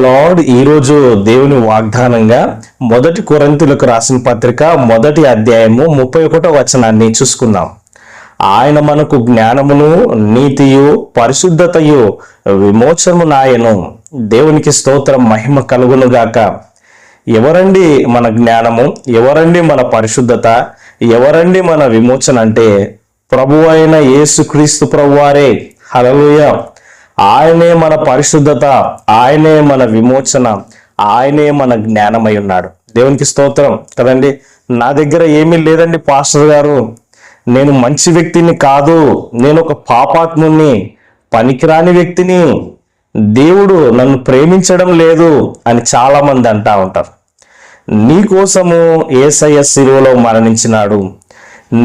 Lord ఈరోజు దేవుని వాగ్దానంగా 1 కొరింథీయులకు రాసిన పత్రిక 1వ అధ్యాయము 31వ వచనాన్ని చూసుకుందాం. ఆయన మనకు జ్ఞానమును, నీతియు, పరిశుద్ధతయు, విమోచనమునాయను. దేవునికి స్తోత్రం, మహిమ కలుగును గాక. ఎవరండి మన జ్ఞానము? ఎవరండి మన పరిశుద్ధత? ఎవరండి మన విమోచన? అంటే ప్రభువు అయిన యేసుక్రీస్తు ప్రభువారే. హల్లెలూయా. ఆయనే మన పరిశుద్ధత, ఆయనే మన విమోచన, ఆయనే మన జ్ఞానమై ఉన్నాడు. దేవునికి స్తోత్రం కదండి. నా దగ్గర ఏమీ లేదండి పాస్టర్ గారు, నేను మంచి వ్యక్తిని కాదు, నేను ఒక పాపాత్ముని, పనికిరాని వ్యక్తిని, దేవుడు నన్ను ప్రేమించడం లేదు అని చాలా మంది అంటా ఉంటారు. నీ కోసము యేసయ్య శిలువలో మరణించినాడు.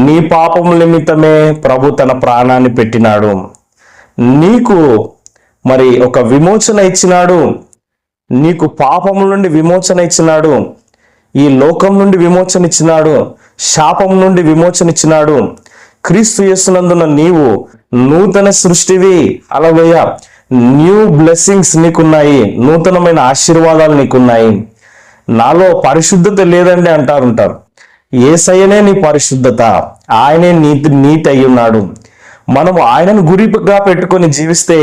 నీ పాపము నిమిత్తమే ప్రభు తన ప్రాణాన్ని పెట్టినాడు. నీకు మరి ఒక విమోచన ఇచ్చినాడు. నీకు పాపము నుండి విమోచన ఇచ్చినాడు. ఈ లోకం నుండి విమోచన ఇచ్చినాడు. శాపం నుండి విమోచన ఇచ్చినాడు. క్రీస్తు యేసునందున నీవు నూతన సృష్టివి. హల్లెలూయా. న్యూ బ్లెస్సింగ్స్ నీకున్నాయి, నూతనమైన ఆశీర్వాదాలు నీకున్నాయి. నాలో పరిశుద్ధత లేదండి అంటారు. యేసయ్యనే నీ పరిశుద్ధత, ఆయనే నీతి అయి ఉన్నాడు. మనం ఆయనను గురిగా పెట్టుకొని జీవిస్తే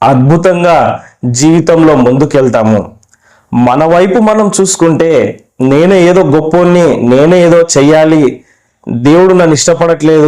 అద్భుతంగా జీవితంలో ముందుకెళ్తాము. మన వైపు మనం చూసుకుంటే నేనే ఏదో గొప్పోణ్ణి, నేనే ఏదో చెయ్యాలి, దేవుడు నన్ను ఇష్టపడట్లేదు,